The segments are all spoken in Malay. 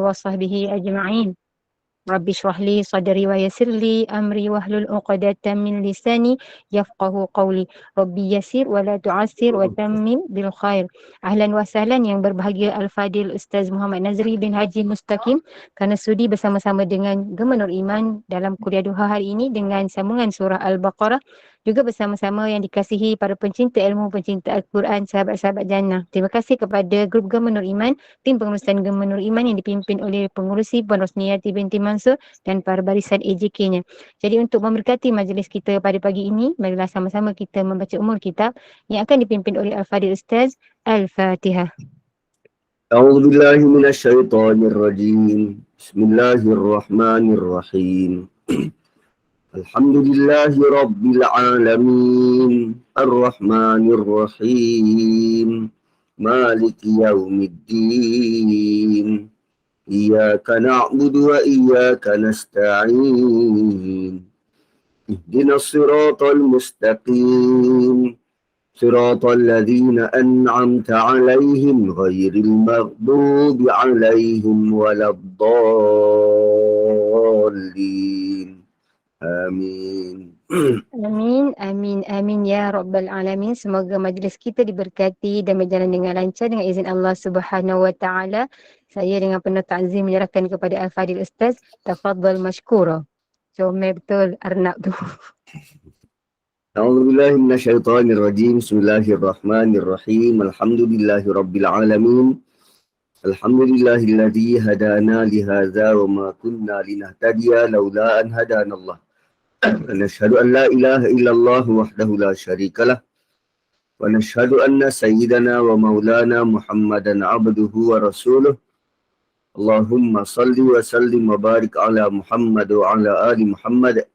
وصحبه أجمعين. رب اشرح لي صدري ويسر لي أمري واحلل عقدة من لساني يفقه قولي. Rabbi yasir wala tu'assir wa tammim bil khair. Ahlan wa sahlan yang berbahagia Al-Fadil Ustaz Muhammad Nazri bin Haji Mustaqim kerana sudi bersama-sama dengan Gema Nur Iman dalam kuliah duha hari ini dengan sambungan surah Al-Baqarah, juga bersama-sama yang dikasihi para pencinta ilmu, pencinta Al-Quran, sahabat-sahabat jannah. Terima kasih kepada grup Gema Nur Iman, tim pengurusan Gema Nur Iman yang dipimpin oleh pengurusi Puan Rosniyati binti Mansur dan para barisan AJK-nya. Jadi untuk memberkati majlis kita pada pagi ini, marilah sama-sama kita membaca umul kitab yang akan dipimpin oleh Al-Fadil Ustaz. Al-Fatihah. A'udzu billahi minasyaitonir rajim. Bismillahirrahmanirrahim. Alhamdulillahi rabbil alamin. Ar-Rahmanir Rahim. Maliki yaumiddin. Iyyaka na'budu wa iyyaka nasta'in. Ihdinas siratal mustaqim. صراط الذين أنعمت عليهم غير المغضوب عليهم ولا الضالين آمين. Amin, amin, amin ya Rabbal Alamin. Semoga majlis kita diberkati dan berjalan dengan lancar dengan izin Allah Subhanahu Wa Taala. Saya dengan penuh ta'zim menyerahkan kepada Al-Fadil Ustaz. Tafadhal mashkura. Comel betul Arnab tu. أعوذ بالله من الشيطان الرجيم. بسم الله الرحمن الرحيم. الحمد لله رب العالمين. الحمد لله الذي هدانا لهذا وما كنا لنهتدي لولا أن هدانا الله. نشهد أن لا إله إلا الله وحده لا شريك له ونشهد أن سيدنا ومولانا محمدا عبده ورسوله. اللهم صل وسلم وبارك على محمد وعلى آل محمد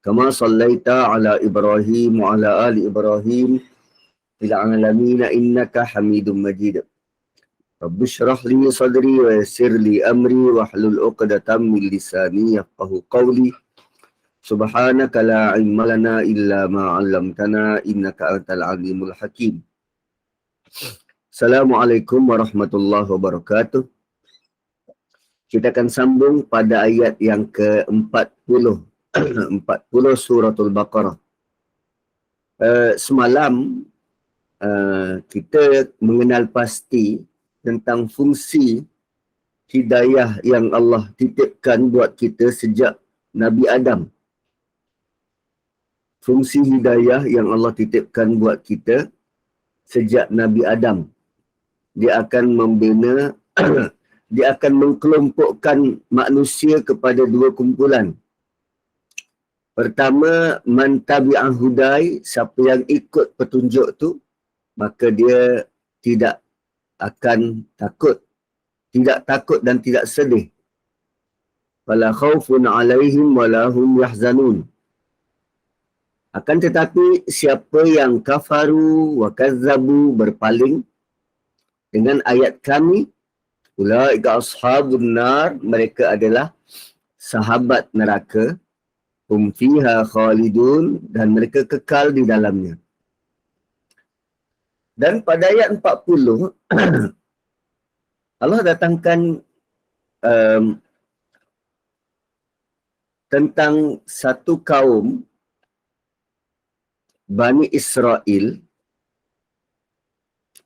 كما صليت على إبراهيم وعلى آل إبراهيم في العالمين إنك حميد مجيد. رب اشرح لي صدري ويسر لي أمري واحلل عقدة من لساني يفقهوا قولي. سبحانك لا علم لنا إلا ما علمتنا إنك أنت العليم الحكيم. Assalamualaikum warahmatullahi wabarakatuh. Kita akan sambung pada ayat yang ke-40. 40 suratul Baqarah. Semalam kita mengenal pasti tentang fungsi hidayah yang Allah titipkan buat kita sejak Nabi Adam. Fungsi hidayah yang Allah titipkan buat kita sejak Nabi Adam. Dia akan membina, dia akan mengkelompokkan manusia kepada dua kumpulan. Pertama, man tabi'ah hudai, siapa yang ikut petunjuk tu, maka dia tidak akan takut. Tidak takut dan tidak sedih. Fala khaufun alaihim walahum yahzanun. Akan tetapi, siapa yang kafaru wa kazzabu, berpaling dengan ayat kami, ulaika ashabun nar, mereka adalah sahabat neraka. Hum fiha khalidun, dan mereka kekal di dalamnya. Dan pada ayat 40 Allah datangkan tentang satu kaum Bani Israel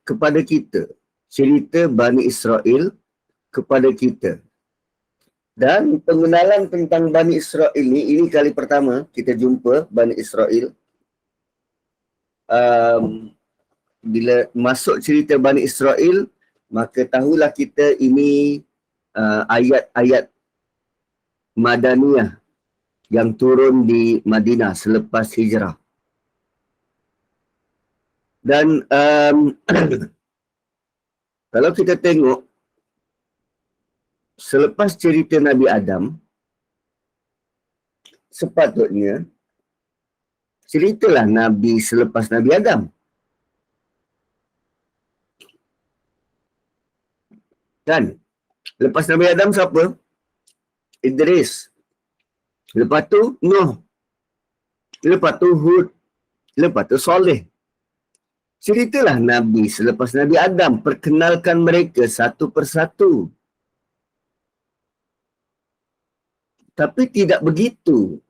kepada kita. Cerita Bani Israel kepada kita. Dan pengenalan tentang Bani Israel ini kali pertama kita jumpa Bani Israel. Bila masuk cerita Bani Israel, maka tahulah kita ini ayat-ayat Madaniyah yang turun di Madinah selepas hijrah. Dan kalau kita tengok, selepas cerita Nabi Adam, sepatutnya ceritalah Nabi selepas Nabi Adam. Kan? Lepas Nabi Adam siapa? Idris. Lepas tu Nuh. Lepas tu Hud. Lepas tu Saleh. Ceritalah Nabi selepas Nabi Adam. Perkenalkan mereka satu persatu. Tapi tidak begitu.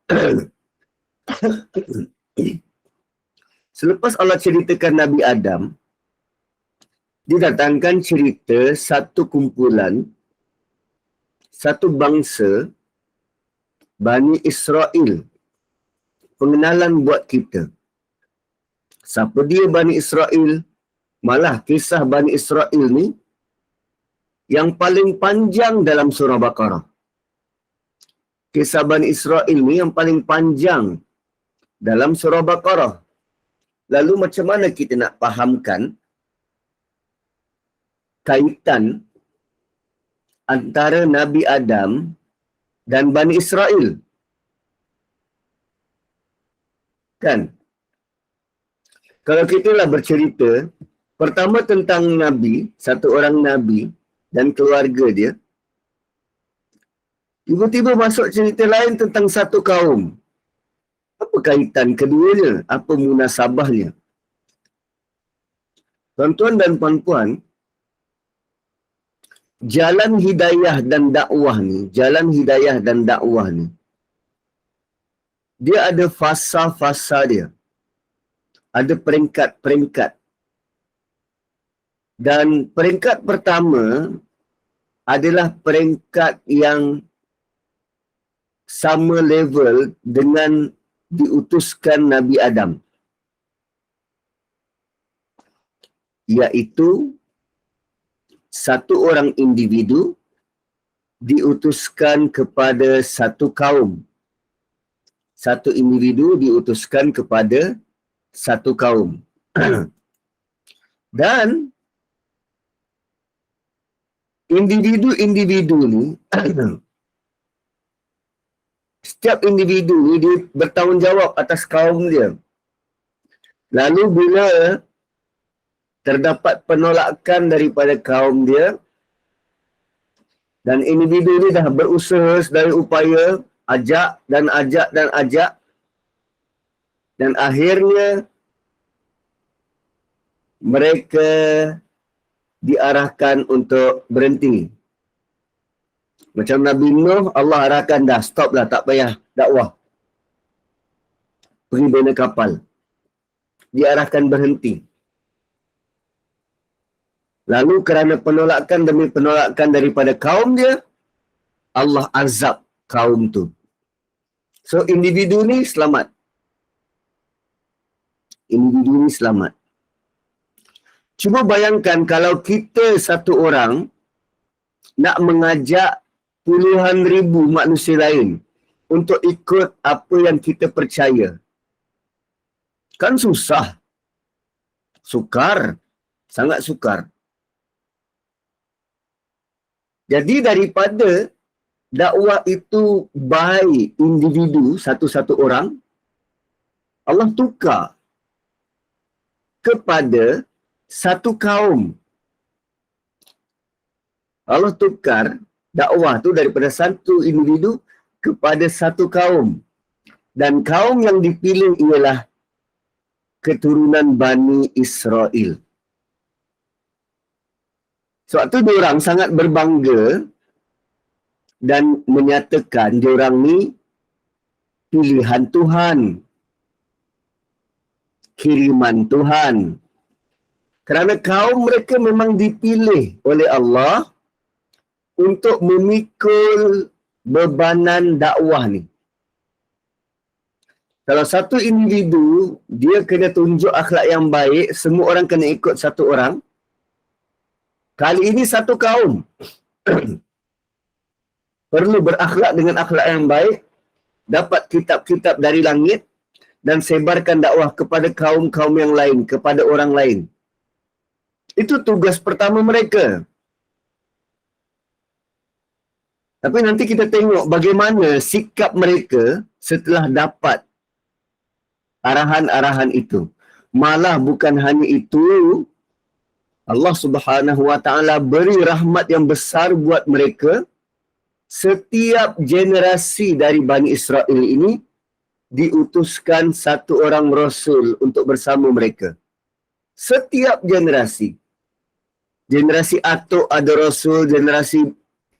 Selepas Allah ceritakan Nabi Adam, didatangkan cerita satu kumpulan, satu bangsa, Bani Israel. Pengenalan buat kita. Siapa dia Bani Israel? Malah kisah Bani Israel ni yang paling panjang dalam surah Baqarah. Kisah Bani Israel ni yang paling panjang dalam surah Baqarah. Lalu macam mana kita nak fahamkan kaitan antara Nabi Adam dan Bani Israel? Kan? Kalau kita lah bercerita, pertama tentang Nabi, satu orang Nabi dan keluarga dia, tiba-tiba masuk cerita lain tentang satu kaum. Apa kaitan keduanya? Apa munasabahnya? Tuan-tuan dan puan-puan, jalan hidayah dan dakwah ni, dia ada fasa-fasa dia. Ada peringkat-peringkat. Dan peringkat pertama adalah peringkat yang sama level dengan diutuskan Nabi Adam. Iaitu satu orang individu diutuskan kepada satu kaum. Satu individu diutuskan kepada satu kaum. Dan individu-individu ni, setiap individu ni dia bertanggungjawab atas kaum dia. Lalu bila terdapat penolakan daripada kaum dia, dan individu ni dah berusaha sedaya upaya, ajak, dan akhirnya mereka diarahkan untuk berhenti. Macam Nabi Nuh, Allah arahkan dah, stop lah, tak payah dakwah. Pergi bina kapal. Diarahkan berhenti. Lalu kerana penolakan demi penolakan daripada kaum dia, Allah azab kaum tu. So individu ni selamat. Individu ni selamat. Cuba bayangkan kalau kita satu orang nak mengajak puluhan ribu manusia lain untuk ikut apa yang kita percaya. Kan susah. Sukar. Sangat sukar. Jadi daripada dakwah itu by individu, satu-satu orang, Allah tukar kepada satu kaum. Allah tukar dakwah tu daripada satu individu kepada satu kaum. Dan kaum yang dipilih ialah keturunan Bani Israel. Sebab tu diorang sangat berbangga dan menyatakan diorang ni pilihan Tuhan. Kiriman Tuhan. Kerana kaum mereka memang dipilih oleh Allah untuk memikul bebanan dakwah ni. Kalau satu individu, dia kena tunjuk akhlak yang baik, semua orang kena ikut satu orang. Kali ini satu kaum perlu berakhlak dengan akhlak yang baik, dapat kitab-kitab dari langit dan sebarkan dakwah kepada kaum-kaum yang lain, kepada orang lain. Itu tugas pertama mereka. Tapi nanti kita tengok bagaimana sikap mereka setelah dapat arahan-arahan itu. Malah bukan hanya itu, Allah Subhanahu Wa Taala beri rahmat yang besar buat mereka. Setiap generasi dari Bani Israel ini diutuskan satu orang Rasul untuk bersama mereka. Setiap generasi. Generasi atuk ada Rasul, generasi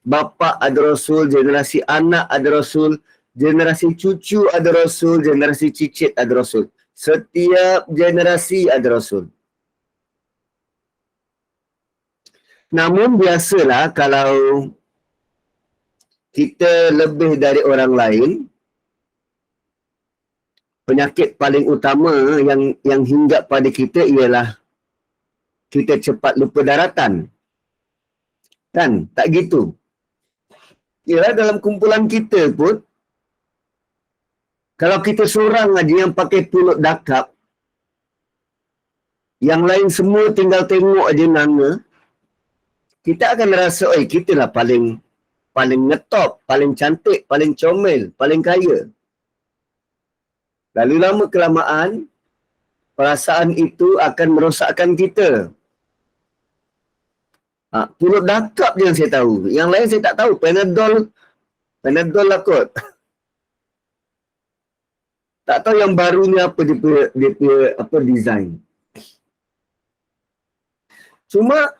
bapa ada Rasul, generasi anak ada Rasul, generasi cucu ada Rasul, generasi cicit ada Rasul. Setiap generasi ada Rasul. Namun biasalah kalau kita lebih dari orang lain, penyakit paling utama yang hinggap pada kita ialah kita cepat lupa daratan. Kan? Tak gitu. Ialah dalam kumpulan kita pun, kalau kita seorang aja yang pakai pulut dakap, yang lain semua tinggal tengok aja nanga, kita akan rasa, kita lah paling ngetop, paling cantik, paling comel, paling kaya. Lalu lama kelamaan, perasaan itu akan merosakkan kita. Pulut dakap je yang saya tahu. Yang lain saya tak tahu. Panadol lah kot. Tak tahu yang barunya apa dia punya design. Cuma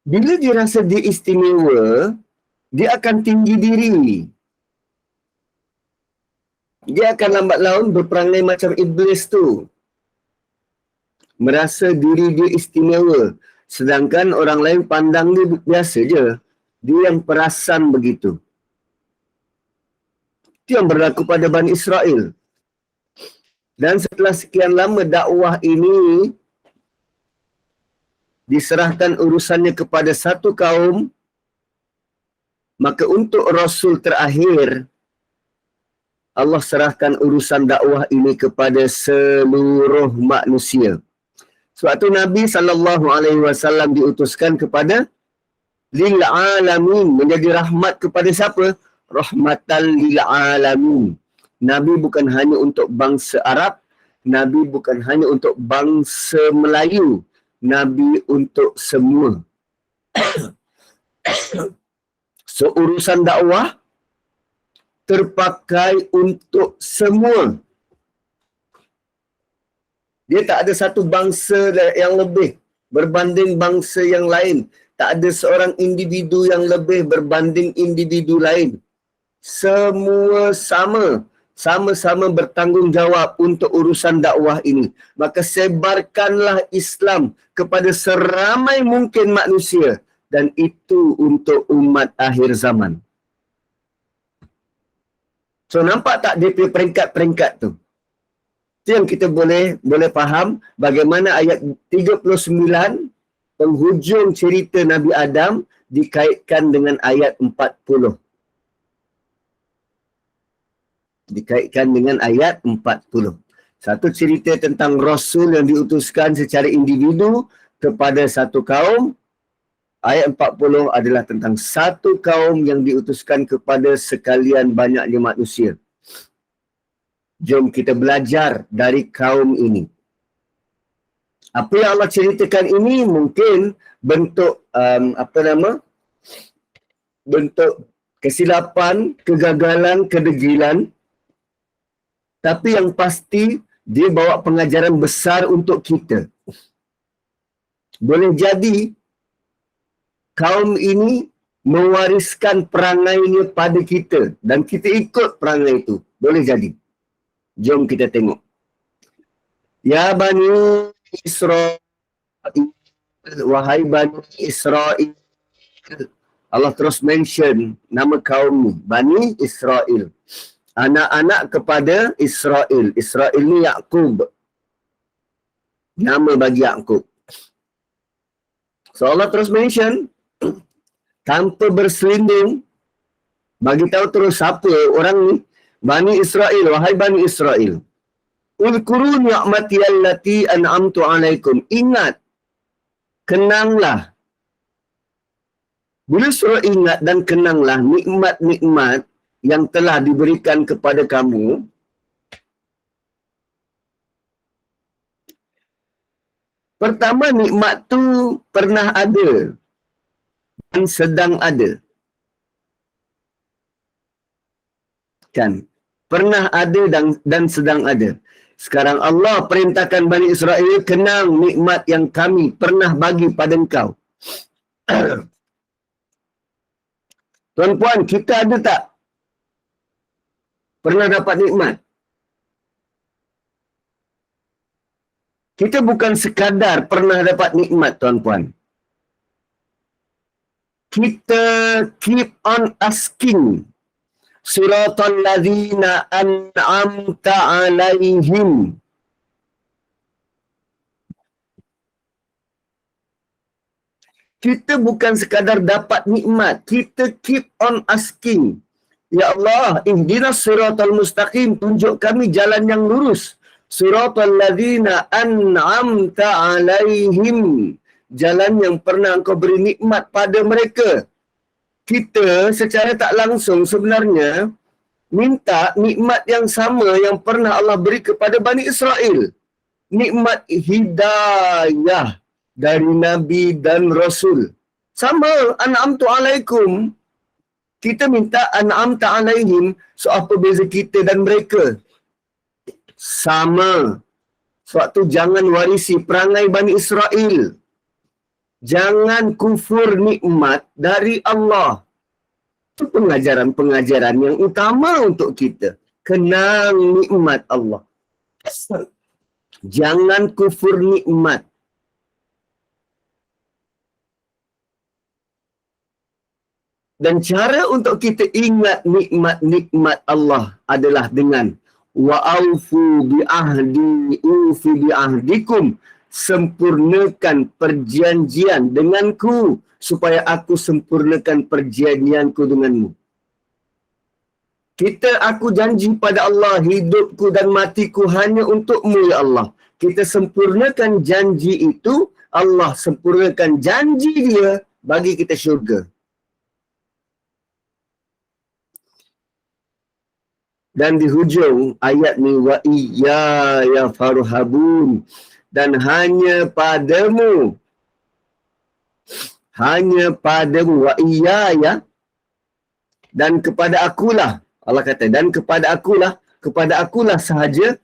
bila dia rasa dia istimewa, dia akan tinggi diri. Dia akan lambat laun berperangai macam iblis tu. Merasa diri dia istimewa. Sedangkan orang lain pandang dia biasa je. Dia yang perasan begitu. Itu yang berlaku pada Bani Israel. Dan setelah sekian lama dakwah ini diserahkan urusannya kepada satu kaum, maka untuk Rasul terakhir, Allah serahkan urusan dakwah ini kepada seluruh manusia. Sebab tu Nabi SAW diutuskan kepada lil alamin, menjadi rahmat kepada siapa? Rahmatan lil alamin. Nabi bukan hanya untuk bangsa Arab, Nabi bukan hanya untuk bangsa Melayu, Nabi untuk semua. So urusan dakwah terpakai untuk semua. Dia tak ada satu bangsa yang lebih berbanding bangsa yang lain. Tak ada seorang individu yang lebih berbanding individu lain. Semua sama-sama bertanggungjawab untuk urusan dakwah ini. Maka sebarkanlah Islam kepada seramai mungkin manusia, dan itu untuk umat akhir zaman. So nampak tak dia punya peringkat-peringkat tu? Itu yang kita boleh faham bagaimana ayat 39 penghujung cerita Nabi Adam dikaitkan dengan ayat 40. Dikaitkan dengan ayat 40. Satu cerita tentang Rasul yang diutuskan secara individu kepada satu kaum. Ayat 40 adalah tentang satu kaum yang diutuskan kepada sekalian banyaknya manusia. Jom kita belajar dari kaum ini. Apa yang Allah ceritakan ini mungkin bentuk bentuk kesilapan, kegagalan, kedegilan. Tapi yang pasti dia bawa pengajaran besar untuk kita. Boleh jadi kaum ini mewariskan perangainya pada kita dan kita ikut perangai itu. Boleh jadi. Jom kita tengok. Ya Bani Israel, wahai Bani Israel. Allah terus mention nama kaum ni, Bani Israel. Anak-anak kepada Israel. Israel ni Yaqub. Nama bagi Yaqub. So Allah terus mention tanpa berselindung, bagi tahu terus siapa orang ni. Bani Israel, wahai Bani Israel. Uzkuru ni'mati allati an'amtu alaikum. Ingat, kenanglah. Bila suruh ingat dan kenanglah nikmat-nikmat yang telah diberikan kepada kamu. Pertama, nikmat tu pernah ada dan sedang ada. Kan? Pernah ada dan sedang ada. Sekarang Allah perintahkan Bani Israel, kenang nikmat yang kami pernah bagi pada engkau. Tuan-puan, kita ada tak pernah dapat nikmat? Kita bukan sekadar pernah dapat nikmat, tuan-puan. Kita keep on asking. Suratul ladzina an'amta alaihim. Kita bukan sekadar dapat nikmat. Kita keep on asking. Ya Allah, ihdinas siratal mustaqim. Tunjuk kami jalan yang lurus. Suratul ladzina an'amta alaihim. Jalan yang pernah engkau beri nikmat pada mereka. Kita secara tak langsung sebenarnya minta nikmat yang sama yang pernah Allah beri kepada Bani Israel. Nikmat hidayah dari Nabi dan Rasul. Sama, an'amtu alaikum. Kita minta an'amta alaihim. So, apa beza kita dan mereka? Sama. Sebab tu jangan warisi perangai Bani Israel. Jangan kufur nikmat dari Allah. Itu pengajaran-pengajaran yang utama untuk kita. Kenang nikmat Allah. Jangan kufur nikmat. Dan cara untuk kita ingat nikmat-nikmat Allah adalah dengan wa'aufu bi'ahdi ufi bi'ahdikum. Sempurnakan perjanjian denganku supaya aku sempurnakan perjanjianku denganmu. Aku janji pada Allah, hidupku dan matiku hanya untukmu ya Allah. Kita sempurnakan janji itu, Allah sempurnakan janji dia bagi kita syurga. Dan di hujung ayat ni wa iyaya farhabun, dan hanya padamu wa iyaya, dan kepada akulah, Allah kata, dan kepada akulah sahaja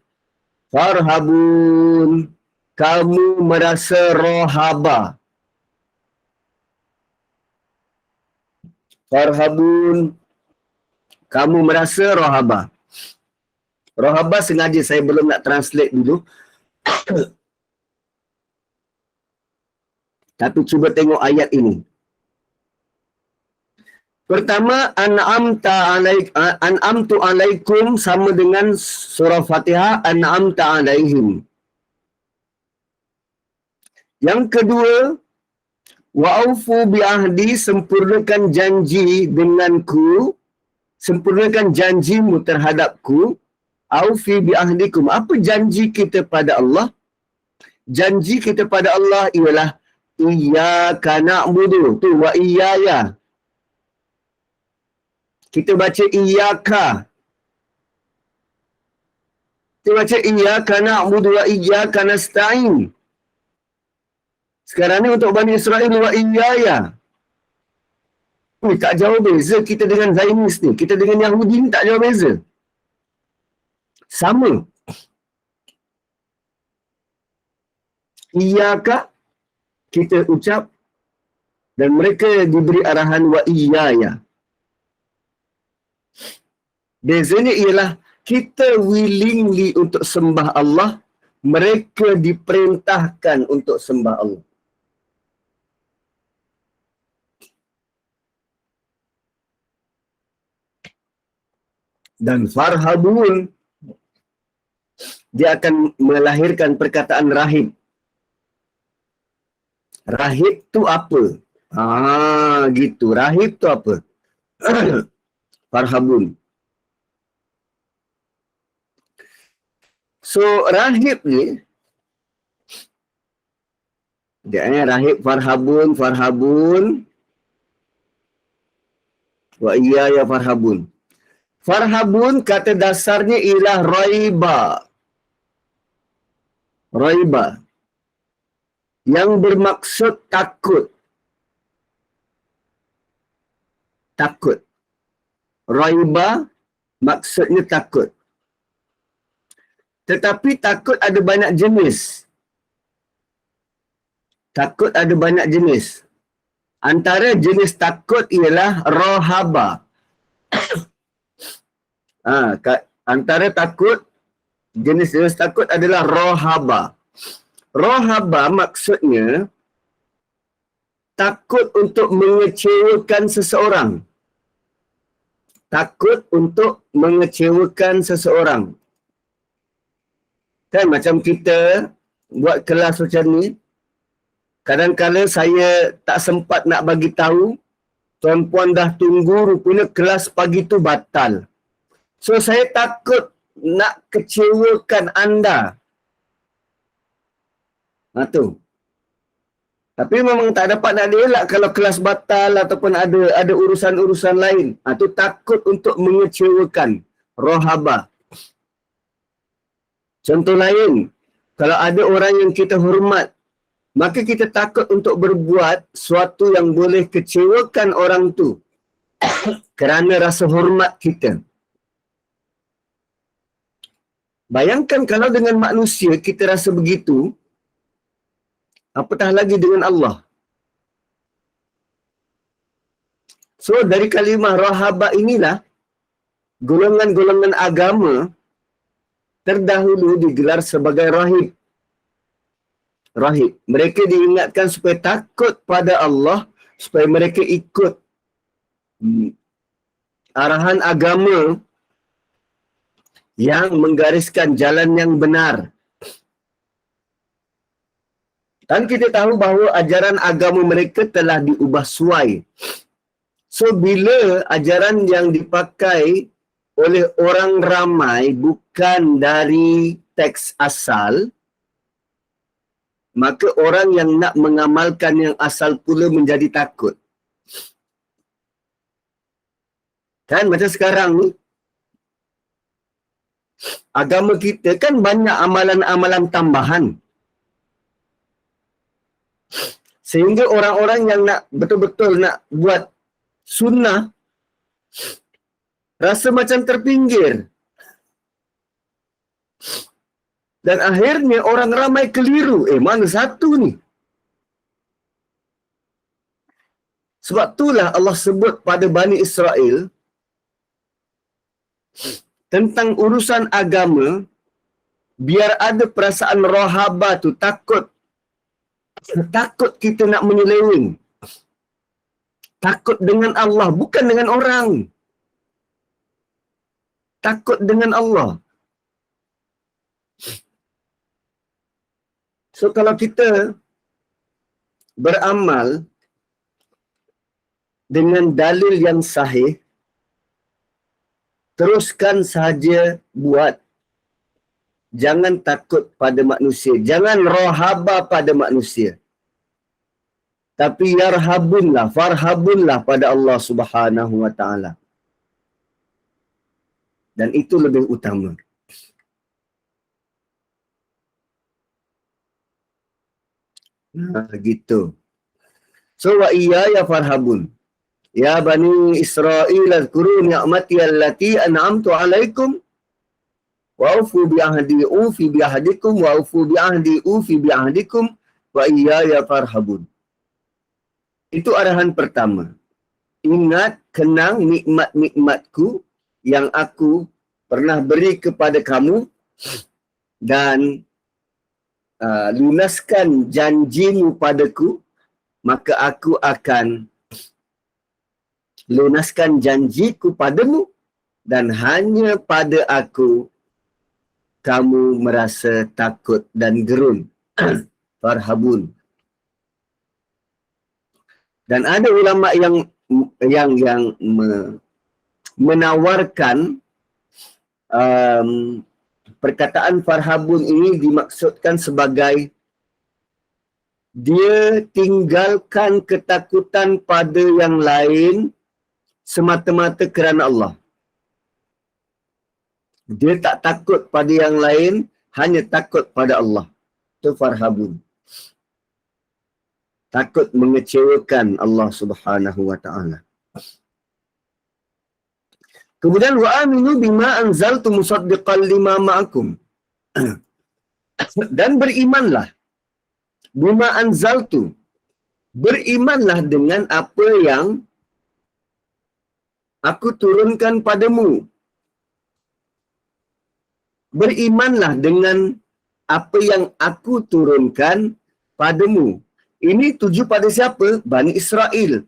farhabun, kamu merasa rohaba. Farhabun, kamu merasa rohaba. Rohaba sengaja saya belum nak translate dulu. Tapi cuba tengok ayat ini. Pertama, an'amtu alaikum sama dengan surah Fatihah, an'amta alaihim. Yang kedua, wa'aufu bi'ahdi, sempurnakan janji denganku, sempurnakan janjimu terhadapku. Aufi bi'ahdikum. Apa janji kita pada Allah? Janji kita pada Allah ialah iyyaka na'budu. Tu wa iyyaya. Kita baca iyyaka. Kita baca iyyaka na'budu wa iyyaka nasta'in. Sekarang ni untuk Bani Israel wa iyyaya. Ni tak jauh beza kita dengan Zionis ni. Kita dengan Yahudi ni tak jauh beza. Sama. Iyyaka kita ucap dan mereka diberi arahan wa iyyaya. Bezanya ialah kita willingly untuk sembah Allah, mereka diperintahkan untuk sembah Allah. Dan farhabun, dia akan melahirkan perkataan rahib. Rahib tu apa? Gitu. Rahib tu apa? Farhabun. So, rahib ni, rahib farhabun, wa iyaya farhabun. Farhabun kata dasarnya ialah raiba. Raiba. Yang bermaksud takut. Takut. Raiba maksudnya takut. Tetapi takut ada banyak jenis. Takut ada banyak jenis. Antara jenis takut ialah rohaba. Antara takut, jenis-jenis takut adalah rohaba. Rohaba maksudnya takut untuk mengecewakan seseorang. Takut untuk mengecewakan seseorang. Kan macam kita buat kelas macam ni, kadang-kadang saya tak sempat nak bagi tahu, tuan-puan dah tunggu, rupanya kelas pagi tu batal. So saya takut nak kecewakan anda. Tu. Tapi memang tak dapat nak elak kalau kelas batal ataupun ada urusan-urusan lain. Tu takut untuk mengecewakan. Rohaba. Contoh lain, kalau ada orang yang kita hormat, maka kita takut untuk berbuat sesuatu yang boleh kecewakan orang tu kerana rasa hormat kita. Bayangkan kalau dengan manusia kita rasa begitu, apatah lagi dengan Allah. So dari kalimah rohaba inilah golongan-golongan agama terdahulu digelar sebagai rahib. Rahib. Mereka diingatkan supaya takut pada Allah, supaya mereka ikut arahan agama yang menggariskan jalan yang benar. Dan kita tahu bahawa ajaran agama mereka telah diubah suai. So bila ajaran yang dipakai oleh orang ramai bukan dari teks asal, maka orang yang nak mengamalkan yang asal pula menjadi takut. Kan macam sekarang ni, agama kita kan banyak amalan-amalan tambahan. Sehingga orang-orang yang nak betul-betul nak buat sunnah rasa macam terpinggir. Dan akhirnya orang ramai keliru. Mana satu ni? Sebab itulah Allah sebut pada Bani Israel tentang urusan agama, biar ada perasaan rohaba tu, takut. Takut kita nak menyeleweng. Takut dengan Allah, bukan dengan orang. Takut dengan Allah. So kalau kita beramal dengan dalil yang sahih, teruskan sahaja buat. Jangan takut pada manusia. Jangan rohaba pada manusia. Tapi yarhabunlah, farhabunlah pada Allah Subhanahu wa ta'ala. Dan itu lebih utama. Gitu. So wa iyaya farhabun. Ya Bani Israel azkuru ni'mati allati an'amtu alaikum wa aufu bi'ahdi ufi bi'ahdikum wa aufu bi'ahdi ufi bi'ahdikum wa iyaya farhabun. Itu arahan pertama. Ingat, kenang nikmat-nikmatku yang aku pernah beri kepada kamu dan lunaskan janjimu padaku, maka aku akan lunaskan janjiku padamu dan hanya pada aku kamu merasa takut dan gerun. Farhabun. Dan ada ulama yang menawarkan perkataan farhabun ini dimaksudkan sebagai dia tinggalkan ketakutan pada yang lain semata-mata kerana Allah. Dia tak takut pada yang lain, hanya takut pada Allah. Itu farhabun. Takut mengecewakan Allah Subhanahu wa ta'ala. Kemudian wa aminu bima anzaltu musaddiqan lima ma'akum. Dan berimanlah bima anzaltu, berimanlah dengan apa yang aku turunkan padamu. Berimanlah dengan apa yang aku turunkan padamu. Ini tuju pada siapa? Bani Israel.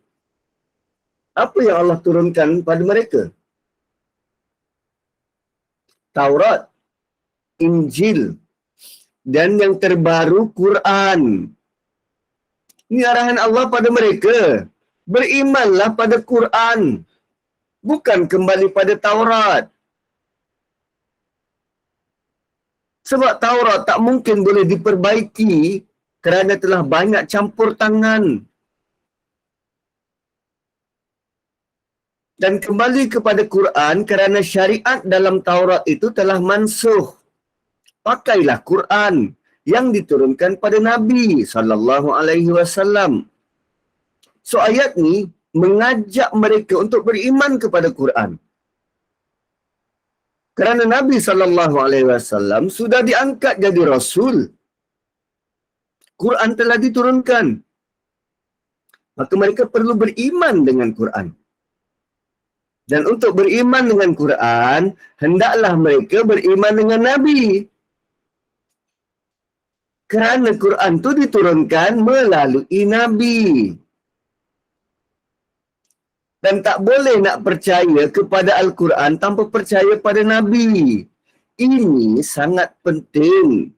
Apa yang Allah turunkan pada mereka? Taurat, Injil, dan yang terbaru Quran. Ini arahan Allah pada mereka. Berimanlah pada Quran. Bukan kembali pada Taurat. Sebab Taurat tak mungkin boleh diperbaiki kerana telah banyak campur tangan. Dan kembali kepada Quran kerana syariat dalam Taurat itu telah mansuh. Pakailah Quran yang diturunkan pada Nabi sallallahu alaihi wasallam. So ayat ni mengajak mereka untuk beriman kepada Quran. Kerana Nabi sallallahu alaihi wasallam sudah diangkat jadi rasul. Quran telah diturunkan. Maka mereka perlu beriman dengan Quran. Dan untuk beriman dengan Quran, hendaklah mereka beriman dengan Nabi. Kerana Quran itu diturunkan melalui Nabi. Dan tak boleh nak percaya kepada Al-Quran tanpa percaya pada Nabi. Ini sangat penting.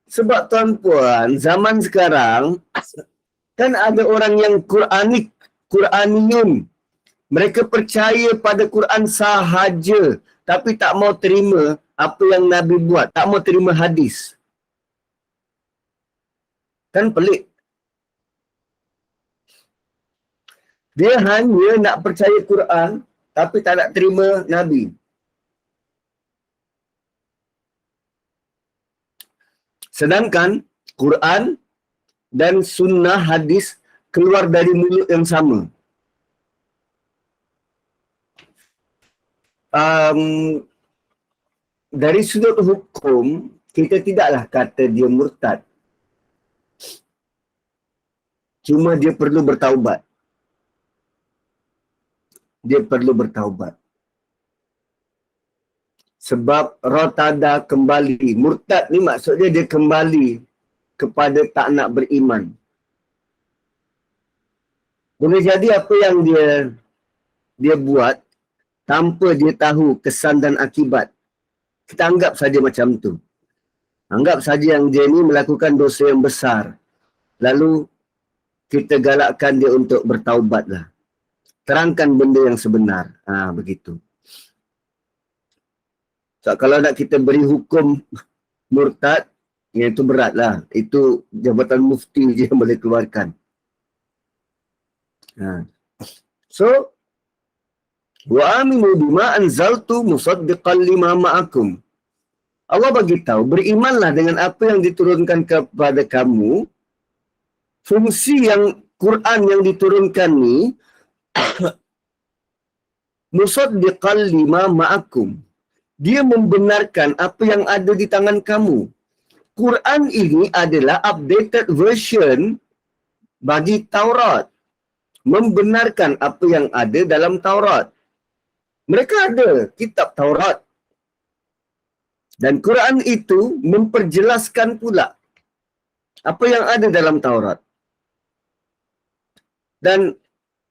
Sebab tuan-puan, zaman sekarang, kan ada orang yang Quraniyun. Mereka percaya pada Quran sahaja, tapi tak mau terima apa yang Nabi buat. Tak mau terima hadis. Kan pelik. Dia hanya nak percaya Quran, tapi tak nak terima Nabi. Sedangkan Quran dan sunnah hadis keluar dari mulut yang sama. Dari sudut hukum, kita tidaklah kata dia murtad. Cuma dia perlu bertaubat. Dia perlu bertaubat. Sebab rotada kembali. Murtad ni maksudnya dia kembali kepada tak nak beriman. Boleh jadi apa yang dia buat tanpa dia tahu kesan dan akibat. Kita anggap saja macam tu. Anggap saja yang dia ni melakukan dosa yang besar. Lalu kita galakkan dia untuk bertaubatlah. Terangkan benda yang sebenar. Begitu. So, kalau nak kita beri hukum murtad, yang itu beratlah. Itu Jabatan Mufti je yang boleh keluarkan. So, wa aminu bima anzaltu musaddiqan lima ma'akum. Allah bagi tahu, berimanlah dengan apa yang diturunkan kepada kamu. Fungsi yang Quran yang diturunkan ni musaddiqan lima ma'akum. Dia membenarkan apa yang ada di tangan kamu. Quran ini adalah updated version bagi Taurat. Membenarkan apa yang ada dalam Taurat. Mereka ada kitab Taurat. Dan Quran itu memperjelaskan pula apa yang ada dalam Taurat. Dan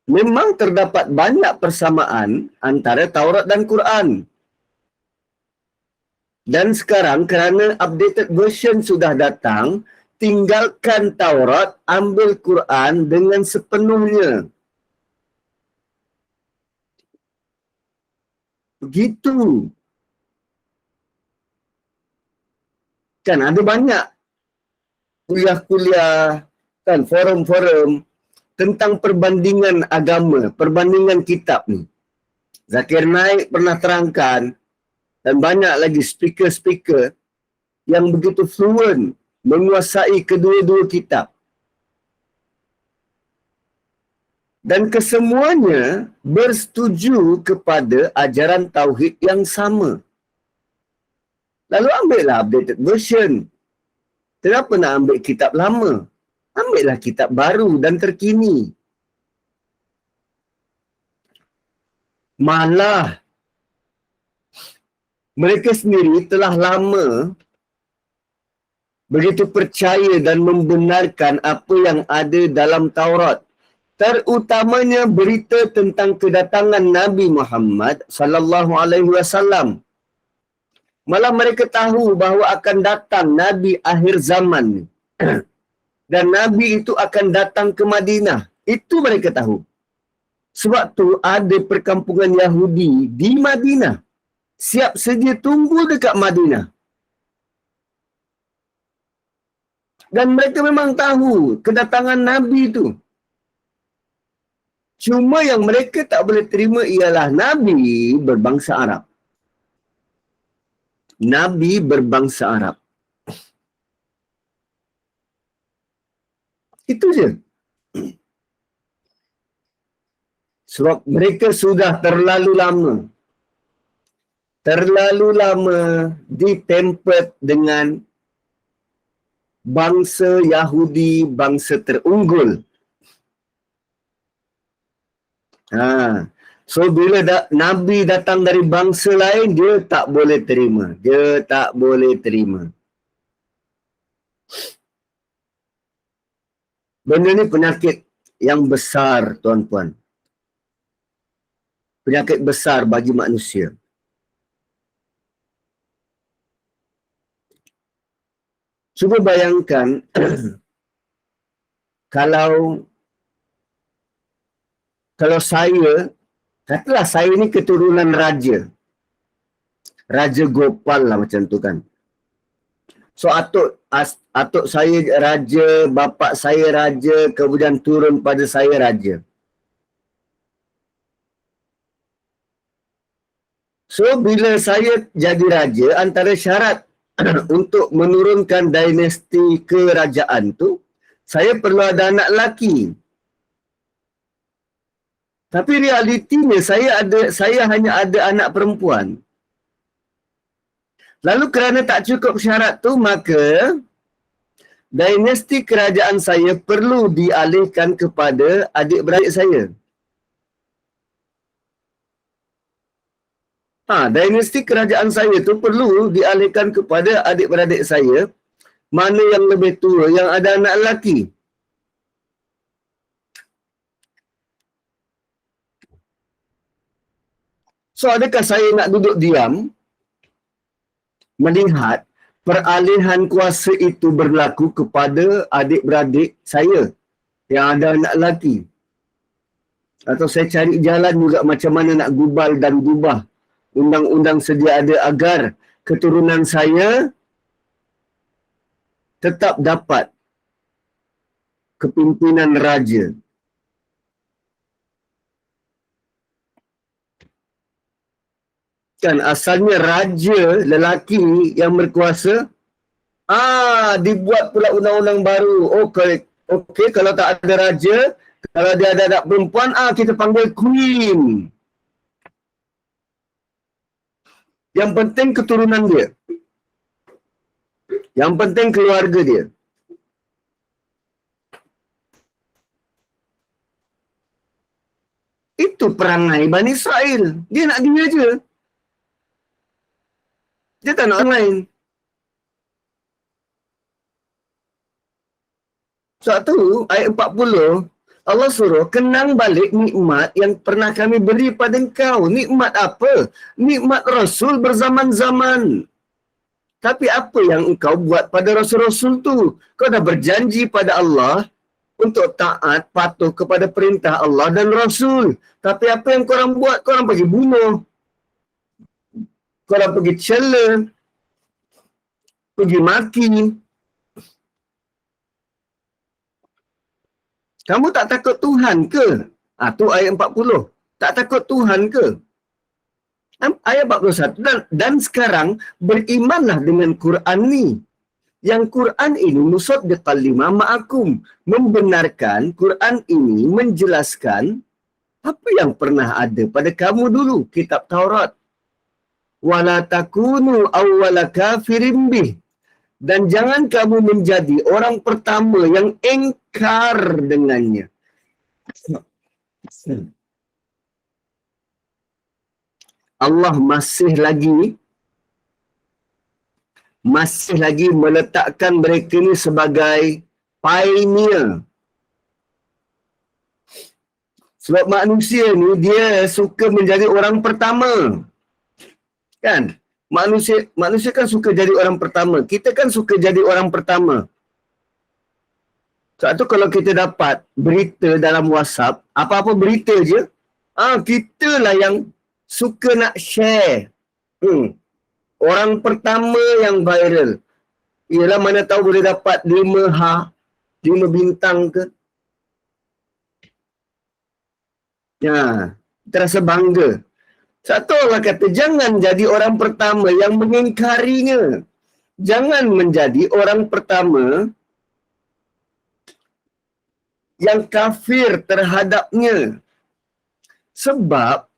memang terdapat banyak persamaan antara Taurat dan Quran. Dan sekarang kerana updated version sudah datang, tinggalkan Taurat, ambil Quran dengan sepenuhnya. Begitu. Kan ada banyak kuliah-kuliah, kan forum-forum tentang perbandingan agama, perbandingan kitab ni. Zakir Naik pernah terangkan dan banyak lagi speaker-speaker yang begitu fluent menguasai kedua-dua kitab. Dan kesemuanya bersetuju kepada ajaran tauhid yang sama. Lalu ambillah updated version. Kenapa nak ambil kitab lama? Ambillah kitab baru dan terkini. Malah mereka sendiri telah lama begitu percaya dan membenarkan apa yang ada dalam Taurat. Terutamanya berita tentang kedatangan Nabi Muhammad sallallahu alaihi wasallam. Malah mereka tahu bahawa akan datang Nabi akhir zaman. Dan Nabi itu akan datang ke Madinah. Itu mereka tahu. Sebab tu ada perkampungan Yahudi di Madinah. Siap sedia tunggu dekat Madinah. Dan mereka memang tahu kedatangan Nabi itu. Cuma yang mereka tak boleh terima ialah Nabi berbangsa Arab. Nabi berbangsa Arab. Itu je. Sebab mereka sudah terlalu lama ditempet dengan bangsa Yahudi, bangsa terunggul. So bila Nabi datang dari bangsa lain, dia tak boleh terima. Dia tak boleh terima. Benda ni penyakit yang besar, tuan-tuan. Penyakit besar bagi manusia. Cuba bayangkan kalau saya, katalah saya ni keturunan raja. Raja Gopal lah macam tu kan. So atuk saya raja, bapa saya raja, kemudian turun pada saya raja. So bila saya jadi raja, antara syarat untuk menurunkan dinasti kerajaan tu, saya perlu ada anak lelaki. Tapi realitinya saya hanya ada anak perempuan. Lalu kerana tak cukup syarat tu, maka dinasti kerajaan saya perlu dialihkan kepada adik-beradik saya. Dinasti kerajaan saya tu perlu dialihkan kepada adik-beradik saya, mana yang lebih tua, yang ada anak lelaki. So adakah saya nak duduk diam melihat peralihan kuasa itu berlaku kepada adik-beradik saya yang ada anak lelaki? Atau saya cari jalan juga macam mana nak gubal dan gubah undang-undang sedia ada agar keturunan saya tetap dapat kepimpinan raja. Kan asalnya raja lelaki yang berkuasa, dibuat pula undang-undang baru. Okey, kalau tak ada raja, kalau dia ada anak perempuan, kita panggil queen. Yang penting keturunan dia. Yang penting keluarga dia. Itu perangai Bani Israel. Dia nak dia je. Dia tak nak orang lain. Sebab tu, ayat 40, Allah suruh kenang balik nikmat yang pernah kami beri pada engkau. Nikmat apa? Nikmat Rasul berzaman-zaman. Tapi apa yang engkau buat pada Rasul-Rasul tu? Kau dah berjanji pada Allah untuk taat, patuh kepada perintah Allah dan Rasul. Tapi apa yang korang buat? Korang pergi bunuh. Korang pergi cela. Pergi maki. Kamu tak takut Tuhan ke? Tu ayat 40. Tak takut Tuhan ke? Ayat 41. Dan sekarang berimanlah dengan Quran ni. Yang Quran ini musaddiqan lima ma'akum. Membenarkan Quran ini menjelaskan apa yang pernah ada pada kamu dulu. Kitab Taurat. Wala takunu awwala kafirin bih. Dan jangan kamu menjadi orang pertama yang engkar dengannya. Allah masih lagi meletakkan mereka ni sebagai pioneer. Sebab manusia ni dia suka menjadi orang pertama. Kan? Manusia kan suka jadi orang pertama. Kita kan suka jadi orang pertama. Sebab tu kalau kita dapat berita dalam WhatsApp, apa-apa berita je, kita lah yang suka nak share. Orang pertama yang viral. Ialah mana tahu boleh dapat 5 bintang ke. Ya, terasa bangga. Satu Allah kata, jangan jadi orang pertama yang mengingkarinya. Jangan menjadi orang pertama yang kafir terhadapnya. Sebab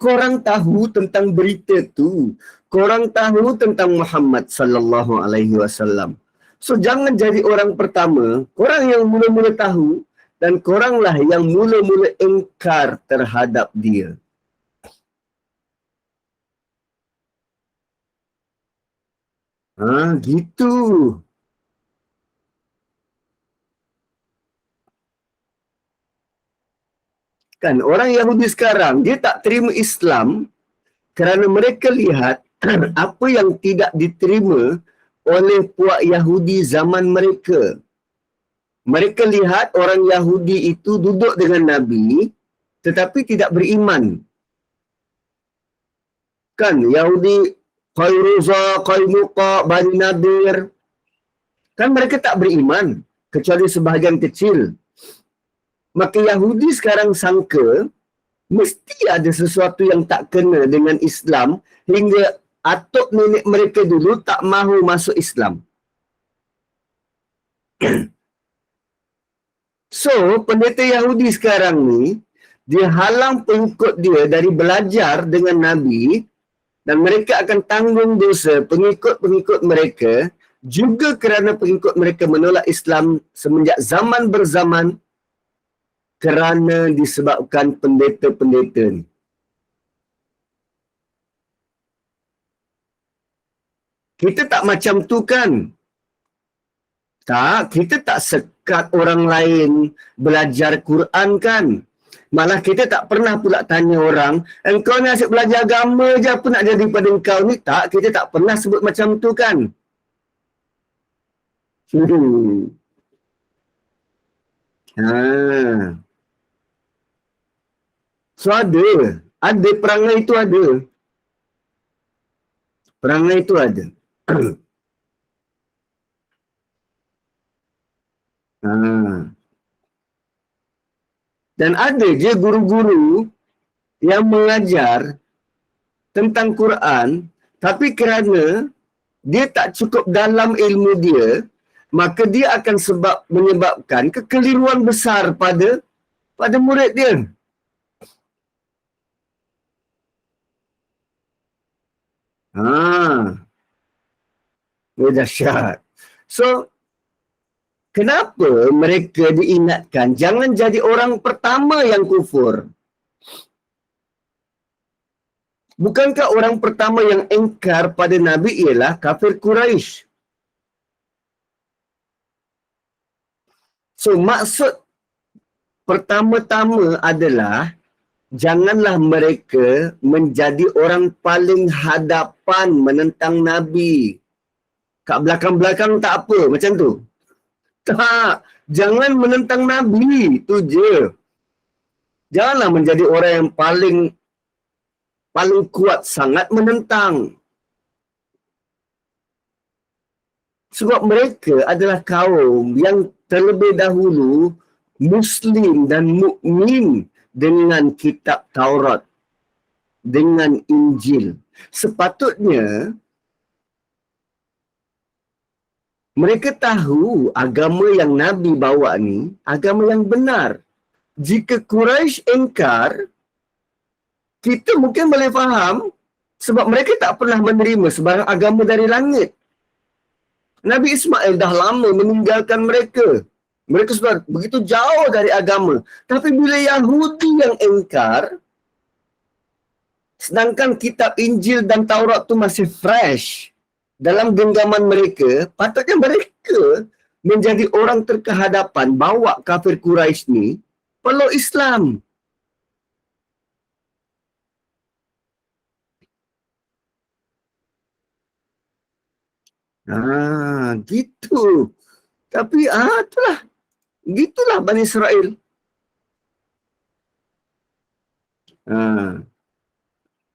korang tahu tentang berita tu. Korang tahu tentang Muhammad sallallahu alaihi wasallam. So jangan jadi orang pertama, korang yang mula-mula tahu dan koranglah yang mula-mula ingkar terhadap dia. Gitu. Kan orang Yahudi sekarang dia tak terima Islam kerana mereka lihat apa yang tidak diterima oleh puak Yahudi zaman mereka. Mereka lihat orang Yahudi itu duduk dengan Nabi tetapi tidak beriman. Kan Yahudi Qairuza, Qainuqa, Bani Nadir. Kan mereka tak beriman kecuali sebahagian kecil. Maka Yahudi sekarang sangka mesti ada sesuatu yang tak kena dengan Islam hingga atuk nenek mereka dulu tak mahu masuk Islam. So, pendeta Yahudi sekarang ni, dia halang pengikut dia dari belajar dengan Nabi dan mereka akan tanggung dosa pengikut-pengikut mereka juga kerana pengikut mereka menolak Islam semenjak zaman berzaman kerana disebabkan pendeta-pendeta ni. Kita tak macam tu kan? Tak, kita tak sekat orang lain belajar Quran kan? Malah kita tak pernah pula tanya orang, engkau ni asyik belajar agama je, apa nak jadi pada engkau ni? Tak, kita tak pernah sebut macam tu kan? So ada perangai itu ada. Perangai itu ada. Dan ada je guru-guru yang mengajar tentang Quran, tapi kerana dia tak cukup dalam ilmu dia, maka dia akan menyebabkan kekeliruan besar pada murid dia. Dahsyat. So, kenapa mereka diingatkan jangan jadi orang pertama yang kufur? Bukankah orang pertama yang engkar pada Nabi ialah kafir Quraisy? So, maksud pertama-tama adalah janganlah mereka menjadi orang paling hadapan menentang Nabi. Kat belakang-belakang tak apa, macam tu. Tak, jangan menentang Nabi, tu je. Janganlah menjadi orang yang paling kuat sangat menentang. Sebab mereka adalah kaum yang terlebih dahulu Muslim dan mukmin dengan kitab Taurat, dengan Injil. Sepatutnya mereka tahu agama yang Nabi bawa ni agama yang benar. Jika Quraisy engkar, kita mungkin boleh faham sebab mereka tak pernah menerima sebarang agama dari langit. Nabi Ismail dah lama meninggalkan mereka. Mereka sudah begitu jauh dari agama. Tapi bila Yahudi yang engkar, sedangkan kitab Injil dan Taurat tu masih fresh dalam genggaman mereka, patutnya mereka menjadi orang terkehadapan bawa kafir Quraisy ni peluk Islam. Gitu. Tapi itulah. Gitulah Bani Israel.